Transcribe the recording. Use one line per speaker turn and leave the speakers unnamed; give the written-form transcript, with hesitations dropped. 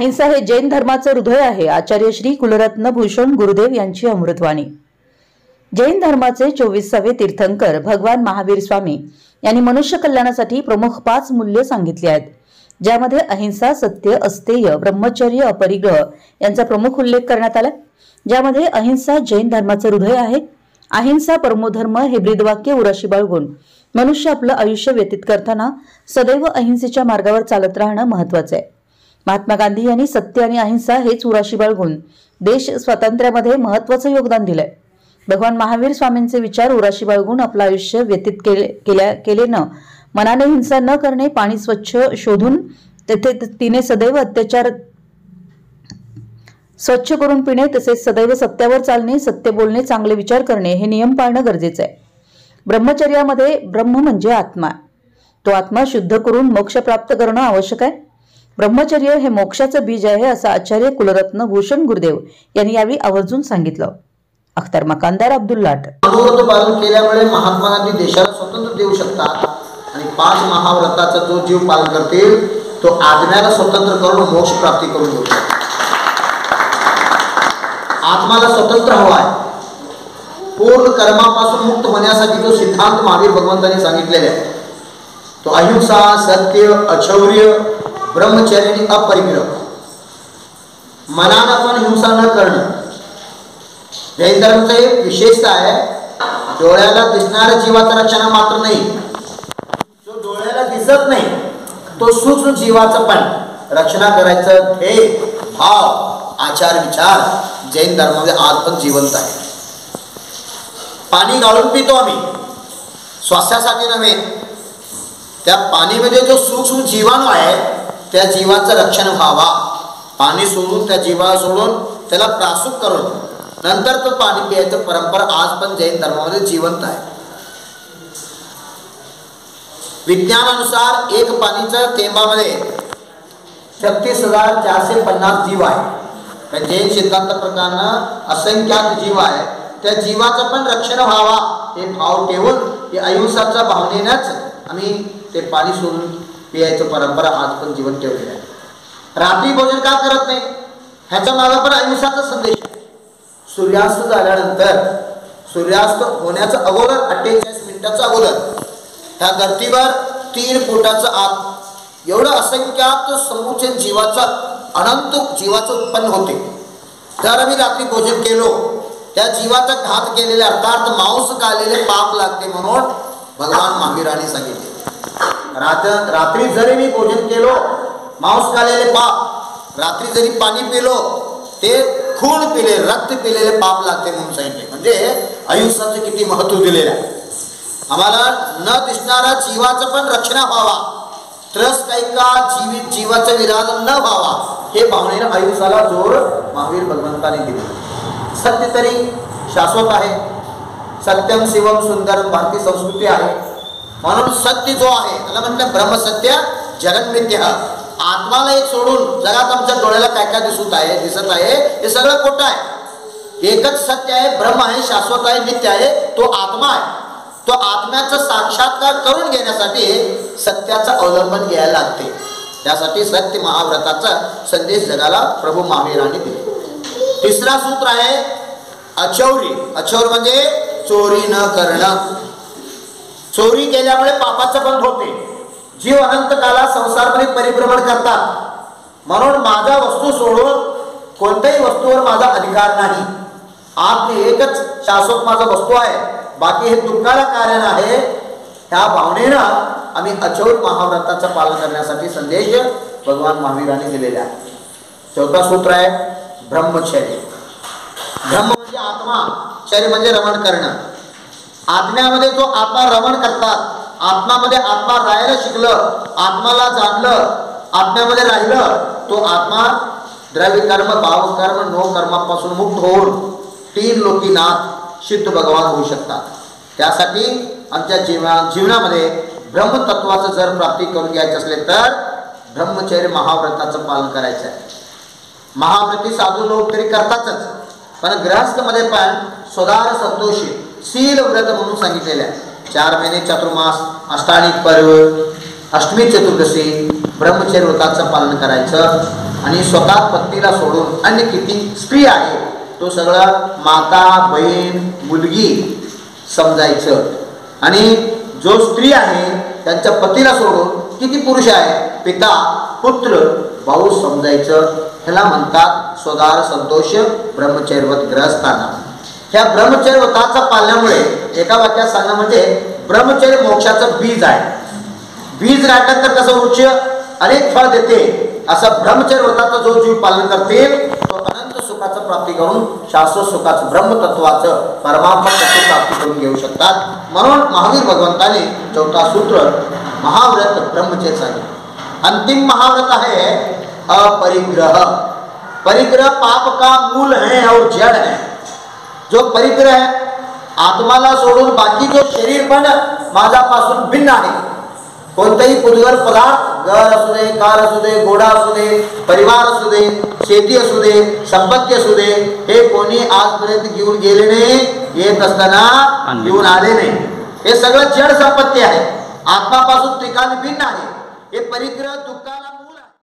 अहिंसा हे जैन धर्माचे हृदय आहे. आचार्य श्री कुलरत्न भूषण गुरुदेव यांची अमृतवाणी. जैन धर्माचे 24वे तीर्थंकर भगवान महावीर स्वामी यांनी मनुष्य कल्याणासाठी प्रमुख 5 मूल्ये सांगितली आहेत, ज्यामध्ये अहिंसा, सत्य, अस्तेय, ब्रह्मचर्य, अपरिग्रह यांचा प्रमुख उल्लेख करण्यात आला. ज्यामध्ये अहिंसा जैन धर्माचे हृदय आहे. अहिंसा परमोधर्म हे ब्रीदवाक्य उराशी बाळगून मनुष्य आपलं आयुष्य व्यतीत करताना सदैव अहिंसेच्या मार्गावर चालत राहणं महत्वाचं आहे. महात्मा गांधी यांनी सत्य आणि अहिंसा हेच उराशी बाळगून देश स्वातंत्र्यामध्ये महत्वाचं योगदान दिलंय. भगवान महावीर स्वामींचे विचार उराशी बाळगून आपलं आयुष्य व्यतीत केलेनं मनाने हिंसा न करणे, पाणी स्वच्छ शोधून तिने सदैव अत्याचार स्वच्छ करून पिणे, तसेच सदैव सत्यावर चालणे, सत्य बोलणे, चांगले विचार करणे हे नियम पाळणं गरजेचं आहे. ब्रह्मचर्यामध्ये ब्रह्म म्हणजे आत्मा, तो आत्मा शुद्ध करून मोक्ष प्राप्त करणं आवश्यक आहे. ब्रह्मचर्य हे मोक्षाचं बीज आहे, असं आचार्य कुलरत्न भूषण गुरुदेव यांनी यावेळी आवर्जून सांगितलं. अख्तर मकानदार, अब्दुल लाट.
मनोव्रत पालन केल्यामुळे महात्मा गांधी देशाला स्वातंत्र्य देऊ शकतात आणि 5 महाव्रताचा जो जीव पालन करतील तो आत्म्याला स्वतंत्र करून मोक्ष प्राप्ती करून देऊ शकतो. आत्माला स्वतंत्र हवा आहे. पूर्ण कर्मापासून मुक्त होण्यासाठी जो सिद्धांत महावीर भगवंतांनी सांगितलेला आहे तो अहिंसा, सत्य, अशौर्य, ब्रह्मचर्य आणि अपरिग्रह. मनानं पण हिंसा न करणं. जैन धर्माचा एक विशेषता आहे, डोळ्याला दिसणाऱ्या जीवाचं रक्षण मात्र नाही, जो डोळ्याला दिसत नाही तो सूक्ष्म जीवाचं पण रक्षण करायचं हे भाव, आचार, विचार जैन धर्मामध्ये आज पण जिवंत आहे. पाणी गाळून पितो आम्ही, श्वासासाठी नव्हे. त्या पाणीमध्ये जो सूक्ष्म जीवाणू आहे त्या जीवाचं रक्षण व्हावा. पाणी सोडून, त्या जीवाला सोडून त्याला प्रासूक करून नंतर तो पाणी प्यायचं परंपरा आज पण जैन धर्मामध्ये जिवंत आहे. विज्ञानानुसार एक पाणीच्या थेंबामध्ये 36,450 जीव आहे. जैन सिद्धांत प्रकारनं असंख्यात जीव आहे. त्या जीवाचं पण रक्षण व्हावा हे भाव ठेवून हे अहिंसाच्या भावनेनंच आम्ही ते पाणी सोडून पियायचं परंपरा आज पण जीवन ठेवलेलं आहे. रात्री भोजन का करत नाही ह्याच्या मागे पण अहिंसाचा संदेश आहे. सूर्यास्त झाल्यानंतर, सूर्यास्त होण्याच्या अगोदर 48 मिनिटाच्या अगोदर ह्या धर्तीवर 3 फुटाचं आत एवढं असंख्यात समुचय जीवाचा, अनंत जीवाचं उत्पन्न होते. जर आम्ही रात्री भोजन केलो त्या जीवाचा घात केलेले, अर्थात मांस खाल्लेले पाप लागते म्हणून भगवान महावीरांनी सांगितले. रात्री जरी मी भोजन केलो, मांस खाल्लेले पाप, रात्री जरी पाणी पिलो ते खून पिले, रक्त पिलेले पाप लागते म्हणून सांगितले. म्हणजे अहिंसाचं किती महत्व दिलेलं आहे. आम्हाला न दिसणारा जीवाचं पण रक्षण व्हावा, त्रस काही का जीवाचं विराज न व्हावा हे भावनेनं अहिंसाला जोर महावीर भगवंताने दिले. सत्य तरी शाश्वत आहे. सत्यम शिवम सुंदरम भारतीय संस्कृती आहे. म्हणून सत्य जो आहे त्याला म्हटलं ब्रह्मसत्य जगन्मिथ्या. आत्माला एक सोडून जगात आमच्या डोळ्याला काय काय दिसत आहे हे सगळं खोटं आहे. एकच सत्य आहे, ब्रह्म आहे, शाश्वत आहे, नित्य आहे, तो आत्मा आहे. तो आत्म्याचा साक्षात्कार करून घेण्यासाठी सत्याचा अवलंबन घ्यायला लागते. त्यासाठी सत्य महाव्रताचा संदेश जगाला प्रभू महावीरांनी दिले. तिसरा सूत्र आहे अचौर्य. अचौर्य म्हणजे चोरी न करणं. चोरी केल्यामुळे पापाचं बंध होते. जीव अनंत काला संसारमध्ये परिभ्रमण करतात. म्हणून माझा वस्तू सोडून कोणत्याही वस्तूवर माझा अधिकार नाही. आत्म एकच शाश्वत माझा वस्तू आहे, बाकी हे दुःखाला कारण आहे. ह्या भावनेनं आम्ही अचौर्य महाव्रताचं पालन करण्यासाठी संदेश भगवान महावीरांनी दिलेला आहे. 4था सूत्र आहे ब्रह्मचर्य. ब्रह्म म्हणजे आत्मा, चर्य म्हणजे रमण करणं. आत्म्यामध्ये जो आत्मा रमण करतात, आत्मामध्ये आत्मा राहायला शिकलं, आत्माला जाणलं, आत्म्यामध्ये राहिलं, तो आत्मा द्रव्य कर्म, भाव कर्म, नो कर्मापासून मुक्त होऊन 3 लोकीनाथ सिद्ध भगवान होऊ शकतात. त्यासाठी आमच्या जीवनामध्ये ब्रह्मतत्वाचं जर प्राप्ती करून घ्यायचं असले तर ब्रह्मचर्य महाव्रताचं पालन करायचं आहे. महाव्रती साधू लोक तरी करतातच, पण गृहस्थमध्ये पण स्वदार संतोषी शील व्रत म्हणून सांगितलेलं आहे. 4 महिने चातुर्मास, अष्टाणिक पर्व, अष्टमी चतुर्दशी ब्रह्मचर्य व्रताचं पालन करायचं. आणि स्वतः पत्नीला सोडून अन्य किती स्त्री आहे तो सगळं माता, बहीण, मुलगी समजायचं. आणि जो स्त्री आहे त्यांच्या पतीला सोडून किती पुरुष आहे, पिता, पुत्र, भाऊ समजायचं. ह्याला म्हणतात स्वदार संतोष ब्रह्मचर्यवत ग्रहस्थाना. ह्या ब्रह्मचर्य व्रताचा पाळल्यामुळे एका वाक्यात सांगणं म्हणजे ब्रह्मचर्य मोक्षाचं बीज आहे. बीज राखत तर कसं वृक्ष अनेक फळ देते, असं ब्रह्मचर्य व्रताचं जो जीव पालन करतील तो अनंत सुखाचं प्राप्ती करून शाश्वत सुखाचं ब्रह्मतत्वाचं परमात्मा तत्व प्राप्ती करून घेऊ शकतात. म्हणून महावीर भगवंताने चौथा सूत्र महाव्रत ब्रह्मचर्य सांगितलं. अंतिम महाव्रत आहे अपरिग्रह. परिग्रह पाप का मूल है और जड़ है. जो परिग्रह है आत्माला सोडून बाकी जो शरीर पण माझ्यापासून भिन्न आहे. कोणताही पुद्गल पदार्थ, घर असू दे, कार असू दे, घोडा असू दे, परिवार असू दे, शेती असू दे, संपत्ती असू दे, हे कोणी आजपर्यंत घेऊन गेले नाही, येत असताना घेऊन आले नाही. हे सगळं जड संपत्ती आहे, आत्मापासून ठिकाण भिन्न आहे. हे परिग्रह दुःखाला